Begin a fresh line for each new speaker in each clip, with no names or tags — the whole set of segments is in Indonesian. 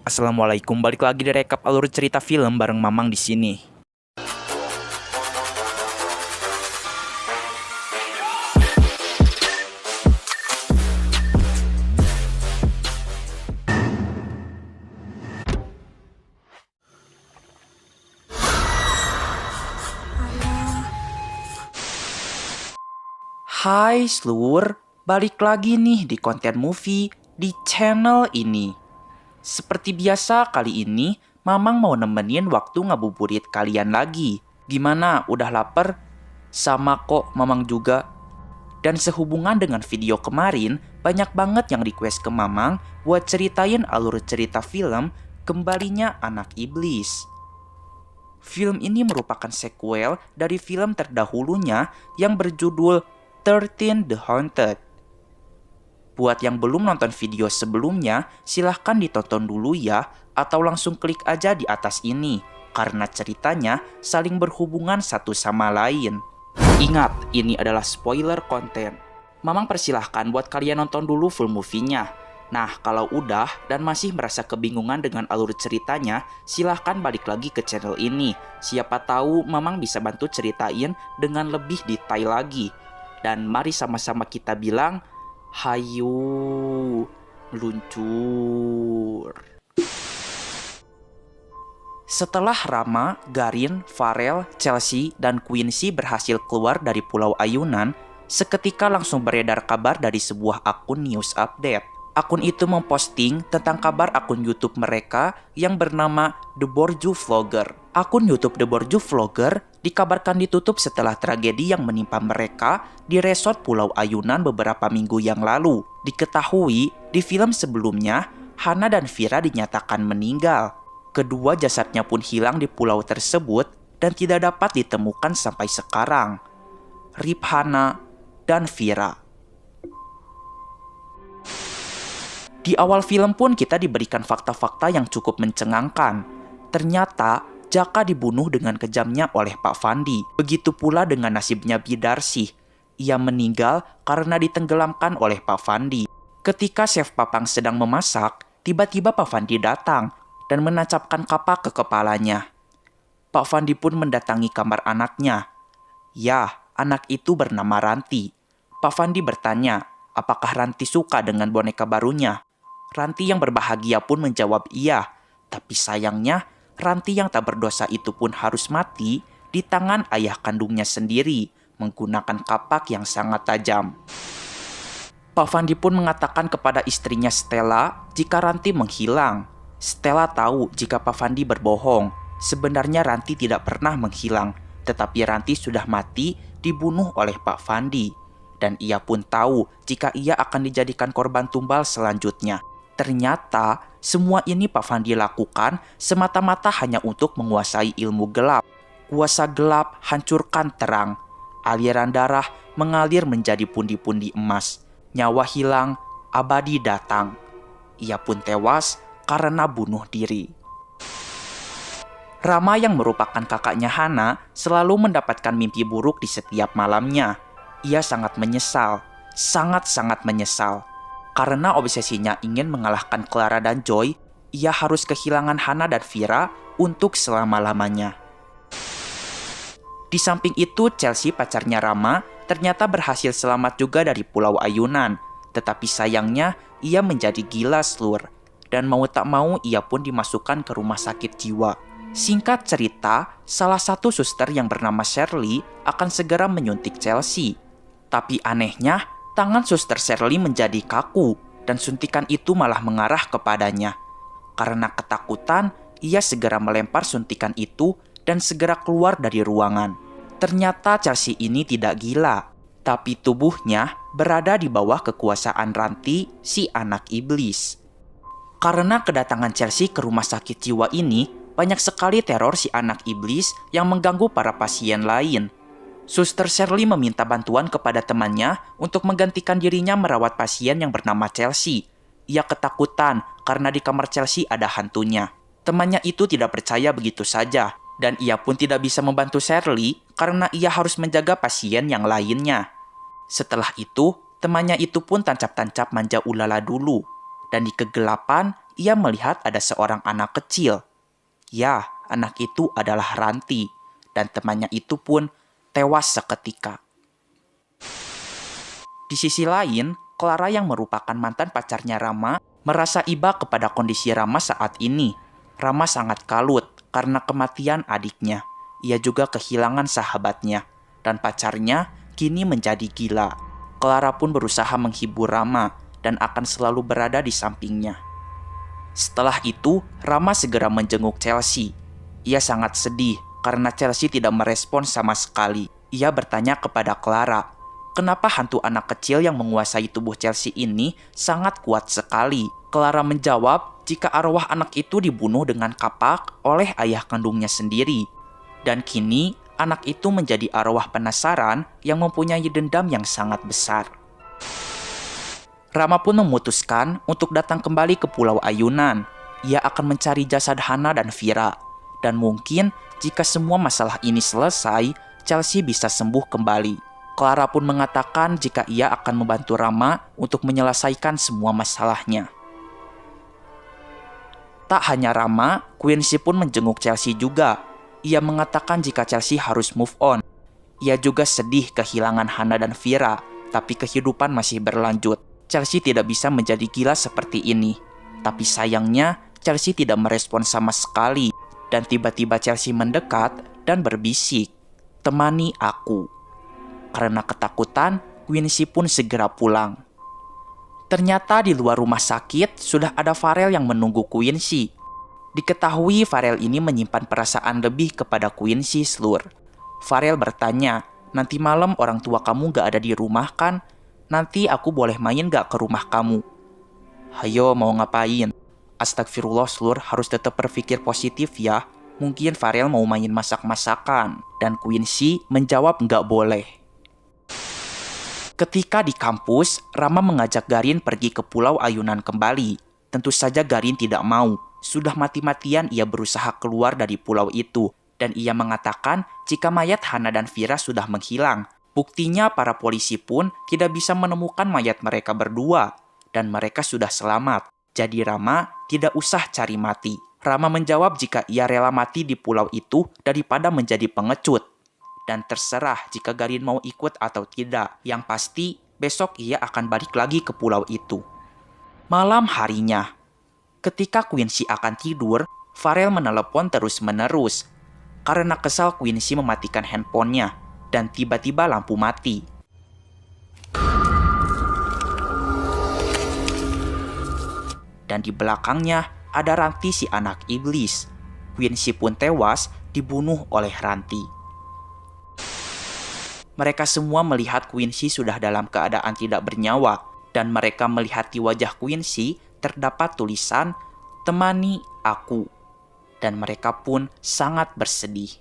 Assalamualaikum, balik lagi di rekap alur cerita film bareng Mamang di sini. Hai seluruh, balik lagi nih di konten movie di channel ini. Seperti biasa kali ini, Mamang mau nemenin waktu ngabuburit kalian lagi. Gimana, udah lapar? Sama kok Mamang juga. Dan sehubungan dengan video kemarin, banyak banget yang request ke Mamang buat ceritain alur cerita film Kembalinya Anak Iblis. Film ini merupakan sequel dari film terdahulunya yang berjudul 13 The Haunted. Buat yang belum nonton video sebelumnya, silahkan ditonton dulu ya, atau langsung klik aja di atas ini, karena ceritanya saling berhubungan satu sama lain. Ingat, ini adalah spoiler konten. Mamang persilahkan buat kalian nonton dulu full movie-nya. Nah, kalau udah dan masih merasa kebingungan dengan alur ceritanya, silahkan balik lagi ke channel ini. Siapa tahu Mamang bisa bantu ceritain dengan lebih detail lagi. Dan mari sama-sama kita bilang, hayu, meluncur. Setelah Rama, Garin, Farel, Chelsea, dan Quincy berhasil keluar dari Pulau Ayunan, seketika langsung beredar kabar dari sebuah akun news update. Akun itu memposting tentang kabar akun YouTube mereka yang bernama The Borju Vlogger. Akun YouTube The Borju Vlogger dikabarkan ditutup setelah tragedi yang menimpa mereka di resort Pulau Ayunan beberapa minggu yang lalu. Diketahui, di film sebelumnya, Hana dan Vira dinyatakan meninggal. Kedua jasadnya pun hilang di pulau tersebut dan tidak dapat ditemukan sampai sekarang. RIP Hana dan Vira. Di awal film pun kita diberikan fakta-fakta yang cukup mencengangkan. Ternyata Jaka dibunuh dengan kejamnya oleh Pak Fandi. Begitu pula dengan nasibnya Bidarsih. Ia meninggal karena ditenggelamkan oleh Pak Fandi. Ketika Chef Papang sedang memasak, tiba-tiba Pak Fandi datang dan menancapkan kapak ke kepalanya. Pak Fandi pun mendatangi kamar anaknya. Ya, anak itu bernama Ranti. Pak Fandi bertanya, apakah Ranti suka dengan boneka barunya? Ranti yang berbahagia pun menjawab iya. Tapi sayangnya, Ranti yang tak berdosa itu pun harus mati di tangan ayah kandungnya sendiri menggunakan kapak yang sangat tajam. Pak Fandi pun mengatakan kepada istrinya Stella jika Ranti menghilang. Stella tahu jika Pak Fandi berbohong. Sebenarnya Ranti tidak pernah menghilang, tetapi Ranti sudah mati dibunuh oleh Pak Fandi. Dan ia pun tahu jika ia akan dijadikan korban tumbal selanjutnya. Ternyata semua ini Pak Fandi lakukan semata-mata hanya untuk menguasai ilmu gelap. Kuasa gelap hancurkan terang. Aliran darah mengalir menjadi pundi-pundi emas. Nyawa hilang, abadi datang. Ia pun tewas karena bunuh diri. Rama yang merupakan kakaknya Hana selalu mendapatkan mimpi buruk di setiap malamnya. Ia sangat menyesal, sangat-sangat menyesal. Karena obsesinya ingin mengalahkan Clara dan Joy, ia harus kehilangan Hana dan Vira untuk selama-lamanya. Di samping itu, Chelsea pacarnya Rama ternyata berhasil selamat juga dari Pulau Ayunan. Tetapi sayangnya, ia menjadi gila seluruh. Dan mau tak mau ia pun dimasukkan ke rumah sakit jiwa. Singkat cerita, salah satu suster yang bernama Shirley akan segera menyuntik Chelsea. Tapi anehnya, tangan suster Shirley menjadi kaku dan suntikan itu malah mengarah kepadanya. Karena ketakutan, ia segera melempar suntikan itu dan segera keluar dari ruangan. Ternyata Chelsea ini tidak gila, tapi tubuhnya berada di bawah kekuasaan Ranti, si anak iblis. Karena kedatangan Chelsea ke rumah sakit jiwa ini, banyak sekali teror si anak iblis yang mengganggu para pasien lain. Suster Shirley meminta bantuan kepada temannya untuk menggantikan dirinya merawat pasien yang bernama Chelsea. Ia ketakutan karena di kamar Chelsea ada hantunya. Temannya itu tidak percaya begitu saja, dan ia pun tidak bisa membantu Shirley karena ia harus menjaga pasien yang lainnya. Setelah itu, temannya itu pun tancap-tancap manja ulala dulu. Dan di kegelapan, ia melihat ada seorang anak kecil. Ya, anak itu adalah Ranti, dan temannya itu pun tewas seketika. Di sisi lain, Clara yang merupakan mantan pacarnya Rama merasa iba kepada kondisi Rama saat ini. Rama sangat kalut karena kematian adiknya. Ia juga kehilangan sahabatnya, dan pacarnya kini menjadi gila. Clara pun berusaha menghibur Rama dan akan selalu berada di sampingnya. Setelah itu, Rama segera menjenguk Chelsea. Ia sangat sedih karena Chelsea tidak merespon sama sekali. Ia bertanya kepada Clara, kenapa hantu anak kecil yang menguasai tubuh Chelsea ini sangat kuat sekali? Clara menjawab jika arwah anak itu dibunuh dengan kapak oleh ayah kandungnya sendiri. Dan kini, anak itu menjadi arwah penasaran yang mempunyai dendam yang sangat besar. Rama pun memutuskan untuk datang kembali ke Pulau Ayunan. Ia akan mencari jasad Hana dan Vira. Dan mungkin jika semua masalah ini selesai, Chelsea bisa sembuh kembali. Clara pun mengatakan jika ia akan membantu Rama untuk menyelesaikan semua masalahnya. Tak hanya Rama, Quincy pun menjenguk Chelsea juga. Ia mengatakan jika Chelsea harus move on. Ia juga sedih kehilangan Hana dan Vira, tapi kehidupan masih berlanjut. Chelsea tidak bisa menjadi gila seperti ini. Tapi sayangnya, Chelsea tidak merespon sama sekali. Dan tiba-tiba Chelsea mendekat dan berbisik, "Temani aku." Karena ketakutan, Quincy pun segera pulang. Ternyata di luar rumah sakit sudah ada Farel yang menunggu Quincy. Diketahui Farel ini menyimpan perasaan lebih kepada Quincy, Slur. Farel bertanya, "Nanti malam orang tua kamu gak ada di rumah kan? Nanti aku boleh main gak ke rumah kamu?" "Hayo, mau ngapain?" "Astagfirullah, Slur, harus tetap berpikir positif ya. Mungkin Farel mau main masak-masakan." Dan Quincy menjawab gak boleh. Ketika di kampus, Rama mengajak Garin pergi ke Pulau Ayunan kembali. Tentu saja Garin tidak mau. Sudah mati-matian ia berusaha keluar dari pulau itu. Dan ia mengatakan jika mayat Hana dan Vira sudah menghilang. Buktinya para polisi pun tidak bisa menemukan mayat mereka berdua. Dan mereka sudah selamat. Jadi Rama tidak usah cari mati. Rama menjawab jika ia rela mati di pulau itu daripada menjadi pengecut. Dan terserah jika Garin mau ikut atau tidak. Yang pasti besok ia akan balik lagi ke pulau itu. Malam harinya, ketika Quincy akan tidur, Farel menelepon terus-menerus. Karena kesal, Quincy mematikan handphonenya. Dan tiba-tiba lampu mati. Dan di belakangnya ada Ranti si anak iblis. Quincy pun tewas dibunuh oleh Ranti. Mereka semua melihat Quincy sudah dalam keadaan tidak bernyawa. Dan mereka melihat di wajah Quincy terdapat tulisan, "Temani aku." Dan mereka pun sangat bersedih.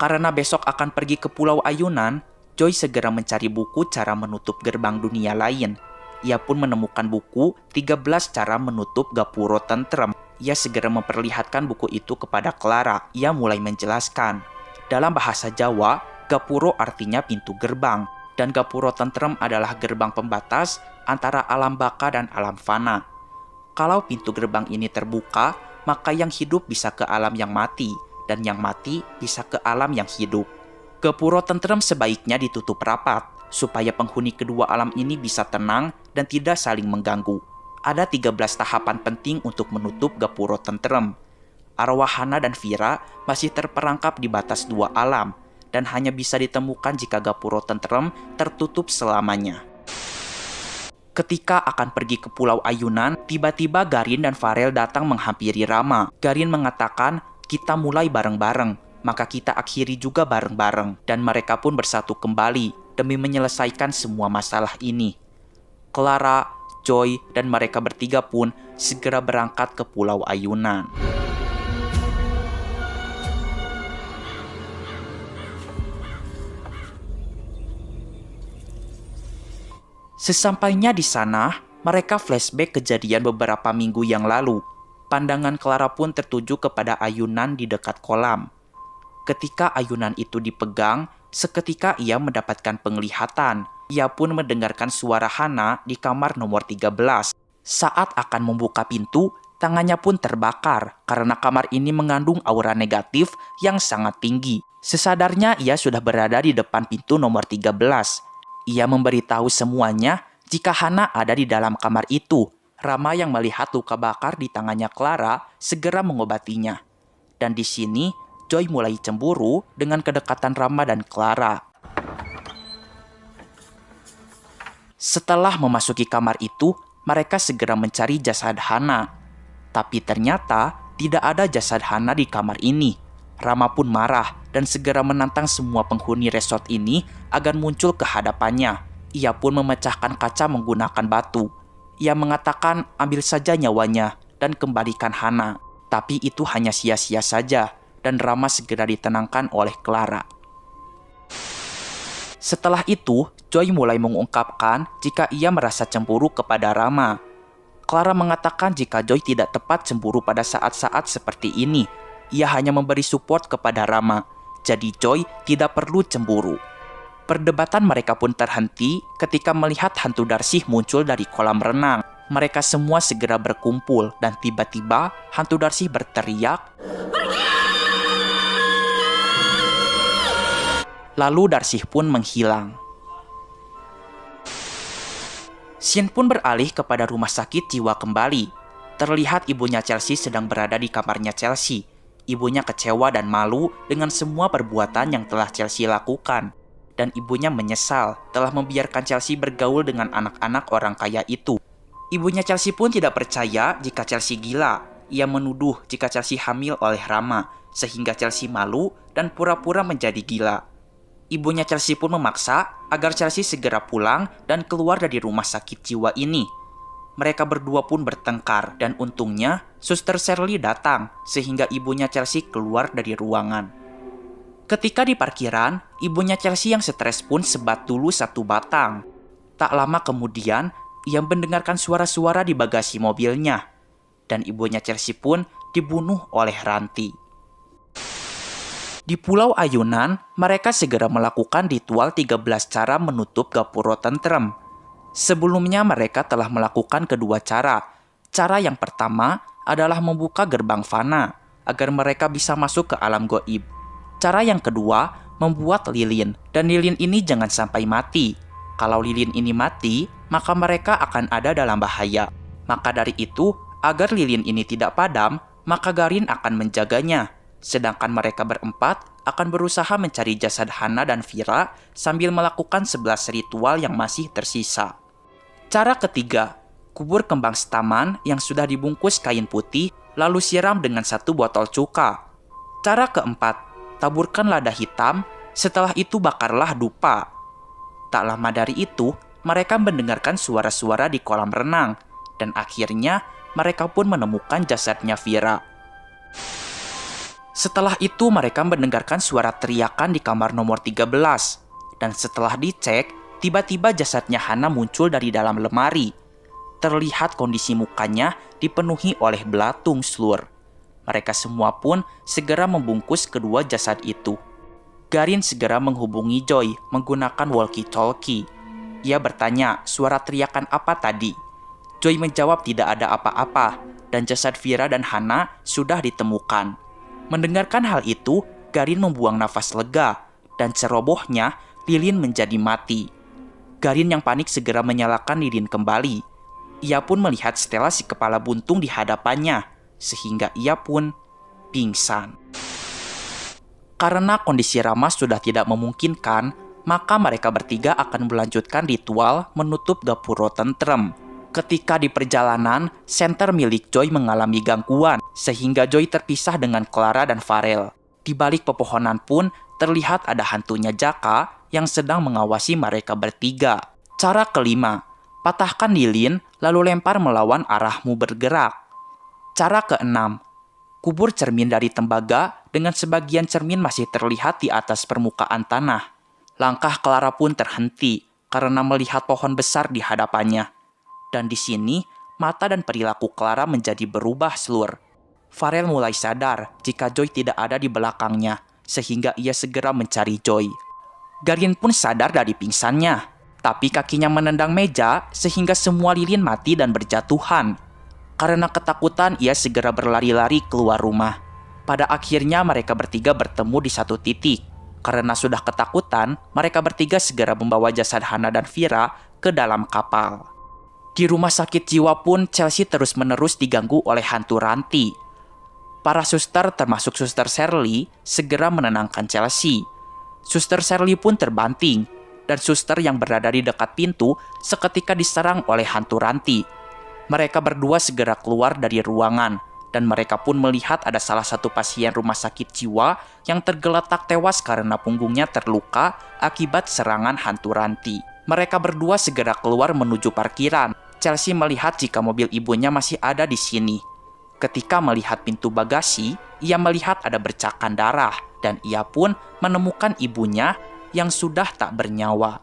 Karena besok akan pergi ke Pulau Ayunan, Joy segera mencari buku cara menutup gerbang dunia lain. Ia pun menemukan buku 13 cara menutup gapuro tentrem. Ia segera memperlihatkan buku itu kepada Clara. Ia mulai menjelaskan. Dalam bahasa Jawa, gapuro artinya pintu gerbang. Dan gapuro tentrem adalah gerbang pembatas antara alam baka dan alam fana. Kalau pintu gerbang ini terbuka, maka yang hidup bisa ke alam yang mati. Dan yang mati bisa ke alam yang hidup. Gapuro tentrem sebaiknya ditutup rapat, supaya penghuni kedua alam ini bisa tenang dan tidak saling mengganggu. Ada 13 tahapan penting untuk menutup gapuro tentrem. Arwah Hana dan Vira masih terperangkap di batas dua alam, dan hanya bisa ditemukan jika gapuro tentrem tertutup selamanya. Ketika akan pergi ke Pulau Ayunan, tiba-tiba Garin dan Farel datang menghampiri Rama. Garin mengatakan, "Kita mulai bareng-bareng, maka kita akhiri juga bareng-bareng." Dan mereka pun bersatu kembali demi menyelesaikan semua masalah ini. Clara, Joy, dan mereka bertiga pun segera berangkat ke Pulau Ayunan. Sesampainya di sana, mereka flashback kejadian beberapa minggu yang lalu. Pandangan Clara pun tertuju kepada ayunan di dekat kolam. Ketika ayunan itu dipegang, seketika ia mendapatkan penglihatan. Ia pun mendengarkan suara Hana di kamar nomor 13. Saat akan membuka pintu, tangannya pun terbakar karena kamar ini mengandung aura negatif yang sangat tinggi. Sesadarnya ia sudah berada di depan pintu nomor 13. Ia memberitahu semuanya jika Hana ada di dalam kamar itu. Rama yang melihat luka bakar di tangannya Clara segera mengobatinya. Dan di sini, Joy mulai cemburu dengan kedekatan Rama dan Clara. Setelah memasuki kamar itu, mereka segera mencari jasad Hana. Tapi ternyata tidak ada jasad Hana di kamar ini. Rama pun marah dan segera menantang semua penghuni resort ini agar muncul ke hadapannya. Ia pun memecahkan kaca menggunakan batu. Ia mengatakan ambil saja nyawanya dan kembalikan Hana. Tapi itu hanya sia-sia saja dan Rama segera ditenangkan oleh Clara. Setelah itu, Joy mulai mengungkapkan jika ia merasa cemburu kepada Rama. Clara mengatakan jika Joy tidak tepat cemburu pada saat-saat seperti ini. Ia hanya memberi support kepada Rama, jadi Joy tidak perlu cemburu. Perdebatan mereka pun terhenti ketika melihat hantu Darcy muncul dari kolam renang. Mereka semua segera berkumpul dan tiba-tiba hantu Darcy berteriak. Lalu Darcy pun menghilang. Scene pun beralih kepada rumah sakit jiwa kembali. Terlihat ibunya Chelsea sedang berada di kamarnya Chelsea. Ibunya kecewa dan malu dengan semua perbuatan yang telah Chelsea lakukan. Dan ibunya menyesal telah membiarkan Chelsea bergaul dengan anak-anak orang kaya itu. Ibunya Chelsea pun tidak percaya jika Chelsea gila. Ia menuduh jika Chelsea hamil oleh Rama, sehingga Chelsea malu dan pura-pura menjadi gila. Ibunya Chelsea pun memaksa agar Chelsea segera pulang dan keluar dari rumah sakit jiwa ini. Mereka berdua pun bertengkar dan untungnya Suster Shirley datang sehingga ibunya Chelsea keluar dari ruangan. Ketika di parkiran, ibunya Chelsea yang stres pun sebat dulu satu batang. Tak lama kemudian, ia mendengarkan suara-suara di bagasi mobilnya. Dan ibunya Chelsea pun dibunuh oleh Ranti. Di Pulau Ayunan, mereka segera melakukan ritual 13 cara menutup gapuro tentrem. Sebelumnya mereka telah melakukan kedua cara. Cara yang pertama adalah membuka gerbang fana agar mereka bisa masuk ke alam goib. Cara yang kedua membuat lilin, dan lilin ini jangan sampai mati. Kalau lilin ini mati, maka mereka akan ada dalam bahaya. Maka dari itu, agar lilin ini tidak padam, maka Garin akan menjaganya. Sedangkan mereka berempat akan berusaha mencari jasad Hana dan Vira sambil melakukan 11 ritual yang masih tersisa. Cara ketiga, kubur kembang setaman yang sudah dibungkus kain putih lalu siram dengan 1 botol cuka. Cara keempat, taburkan lada hitam, setelah itu bakarlah dupa. Tak lama dari itu, mereka mendengarkan suara-suara di kolam renang, dan akhirnya mereka pun menemukan jasadnya Vira. Setelah itu mereka mendengarkan suara teriakan di kamar nomor 13, dan setelah dicek, tiba-tiba jasadnya Hana muncul dari dalam lemari. Terlihat kondisi mukanya dipenuhi oleh belatung slur. Mereka semua pun segera membungkus kedua jasad itu. Garin segera menghubungi Joy menggunakan walkie-talkie. Ia bertanya suara teriakan apa tadi. Joy menjawab tidak ada apa-apa dan jasad Vira dan Hana sudah ditemukan. Mendengarkan hal itu, Garin membuang nafas lega dan cerobohnya lilin menjadi mati. Garin yang panik segera menyalakan lilin kembali. Ia pun melihat Stella si kepala buntung di hadapannya, sehingga ia pun pingsan. Karena kondisi Rama sudah tidak memungkinkan, maka mereka bertiga akan melanjutkan ritual menutup gapuro tentrem. Ketika di perjalanan, senter milik Joy mengalami gangguan, sehingga Joy terpisah dengan Clara dan Farel. Di balik pepohonan pun terlihat ada hantunya Jaka yang sedang mengawasi mereka bertiga. Cara kelima, patahkan lilin lalu lempar melawan arahmu bergerak. Cara keenam, kubur cermin dari tembaga dengan sebagian cermin masih terlihat di atas permukaan tanah. Langkah Clara pun terhenti karena melihat pohon besar di hadapannya. Dan di sini, mata dan perilaku Clara menjadi berubah slur. Farel mulai sadar jika Joy tidak ada di belakangnya, sehingga ia segera mencari Joy. Garin pun sadar dari pingsannya. Tapi kakinya menendang meja sehingga semua lilin mati dan berjatuhan. Karena ketakutan, ia segera berlari-lari keluar rumah. Pada akhirnya mereka bertiga bertemu di satu titik. Karena sudah ketakutan, mereka bertiga segera membawa jasad Hana dan Vira ke dalam kapal. Di rumah sakit jiwa pun Chelsea terus-menerus diganggu oleh hantu Ranti. Para suster termasuk Suster Shirley segera menenangkan Chelsea. Suster Shirley pun terbanting, dan suster yang berada di dekat pintu seketika diserang oleh hantu Ranti. Mereka berdua segera keluar dari ruangan, dan mereka pun melihat ada salah satu pasien rumah sakit jiwa yang tergeletak tewas karena punggungnya terluka akibat serangan hantu Ranti. Mereka berdua segera keluar menuju parkiran. Chelsea melihat jika mobil ibunya masih ada di sini. Ketika melihat pintu bagasi, ia melihat ada bercakan darah, dan ia pun menemukan ibunya yang sudah tak bernyawa.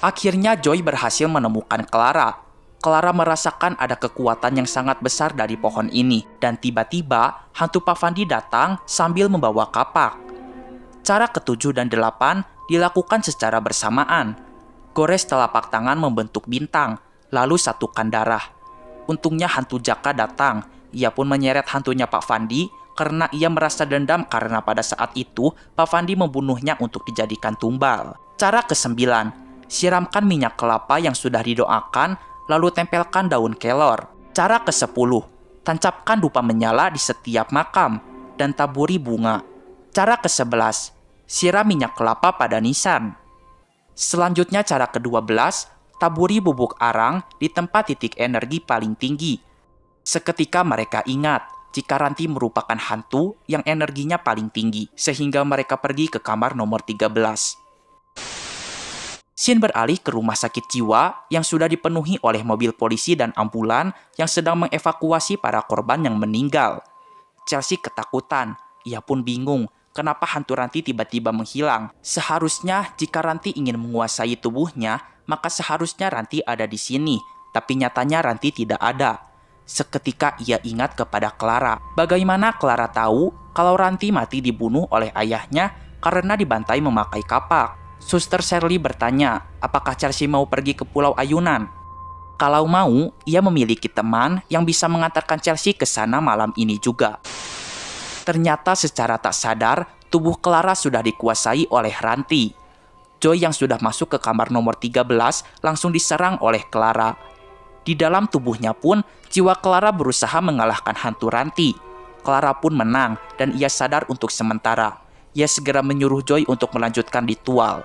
Akhirnya Joy berhasil menemukan Clara. Clara merasakan ada kekuatan yang sangat besar dari pohon ini, dan tiba-tiba hantu Pak Fandi datang sambil membawa kapak. Cara ke-7 dan 8 dilakukan secara bersamaan. Gores telapak tangan membentuk bintang, lalu satukan darah. Untungnya hantu Jaka datang. Ia pun menyeret hantunya Pak Fandi karena ia merasa dendam karena pada saat itu Pak Fandi membunuhnya untuk dijadikan tumbal. Cara ke-9, siramkan minyak kelapa yang sudah didoakan lalu tempelkan daun kelor. Cara ke-10, tancapkan dupa menyala di setiap makam dan taburi bunga. Cara ke-11, siram minyak kelapa pada nisan. Selanjutnya cara ke-12, taburi bubuk arang di tempat titik energi paling tinggi. Seketika mereka ingat jika Ranti merupakan hantu yang energinya paling tinggi, sehingga mereka pergi ke kamar nomor 13. Scene beralih ke rumah sakit jiwa yang sudah dipenuhi oleh mobil polisi dan ambulan yang sedang mengevakuasi para korban yang meninggal. Chelsea ketakutan, ia pun bingung kenapa hantu Ranti tiba-tiba menghilang. Seharusnya jika Ranti ingin menguasai tubuhnya, maka seharusnya Ranti ada di sini, tapi nyatanya Ranti tidak ada. Seketika ia ingat kepada Clara. Bagaimana Clara tahu kalau Ranti mati dibunuh oleh ayahnya karena dibantai memakai kapak? Suster Shirley bertanya, apakah Chelsea mau pergi ke Pulau Ayunan? Kalau mau, ia memiliki teman yang bisa mengantarkan Chelsea ke sana malam ini juga. Ternyata secara tak sadar, tubuh Clara sudah dikuasai oleh Ranti. Joy yang sudah masuk ke kamar nomor 13 langsung diserang oleh Clara. Di dalam tubuhnya pun, jiwa Clara berusaha mengalahkan hantu Ranti. Clara pun menang dan ia sadar untuk sementara. Ia segera menyuruh Joy untuk melanjutkan ritual.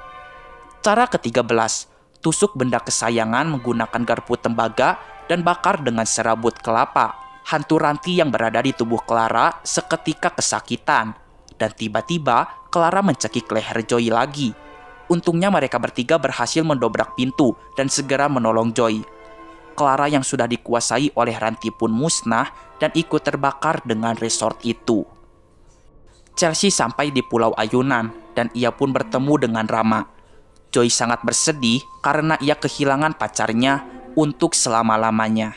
Cara ke-13, tusuk benda kesayangan menggunakan garpu tembaga dan bakar dengan serabut kelapa. Hantu Ranti yang berada di tubuh Clara seketika kesakitan. Dan tiba-tiba, Clara mencekik leher Joy lagi. Untungnya mereka bertiga berhasil mendobrak pintu dan segera menolong Joy. Clara yang sudah dikuasai oleh Ranti pun musnah dan ikut terbakar dengan resort itu. Chelsea sampai di Pulau Ayunan dan ia pun bertemu dengan Rama. Joy sangat bersedih karena ia kehilangan pacarnya untuk selama-lamanya.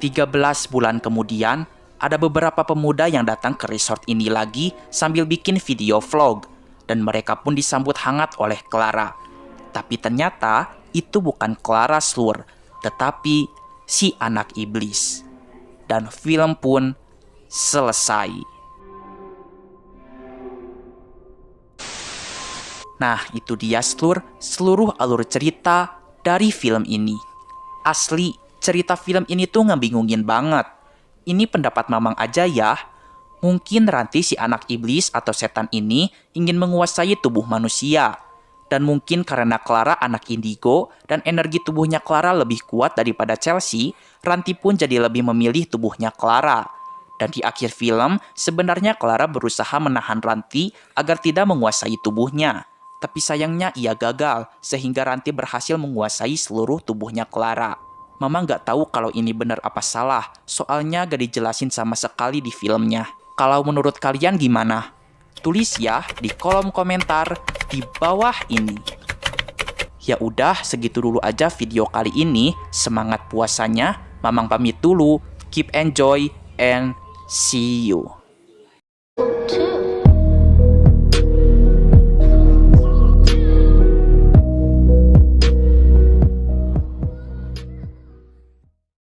13 bulan kemudian, ada beberapa pemuda yang datang ke resort ini lagi sambil bikin video vlog. Dan mereka pun disambut hangat oleh Clara. Tapi ternyata itu bukan Clara Slur, tetapi si anak iblis. Dan film pun selesai. Nah, itu dia Slur, seluruh alur cerita dari film ini. Asli, cerita film ini tuh ngebingungin banget. Ini pendapat Mamang aja ya. Mungkin Ranti si anak iblis atau setan ini ingin menguasai tubuh manusia. Dan mungkin karena Clara anak indigo dan energi tubuhnya Clara lebih kuat daripada Chelsea, Ranti pun jadi lebih memilih tubuhnya Clara. Dan di akhir film, sebenarnya Clara berusaha menahan Ranti agar tidak menguasai tubuhnya. Tapi sayangnya ia gagal, sehingga Ranti berhasil menguasai seluruh tubuhnya Clara. Mama nggak tahu kalau ini benar apa salah, soalnya gak dijelasin sama sekali di filmnya. Kalau menurut kalian gimana? Tulis ya di kolom komentar di bawah ini. Ya udah, segitu dulu aja video kali ini. Semangat puasanya. Mamang pamit dulu. Keep enjoy and see you.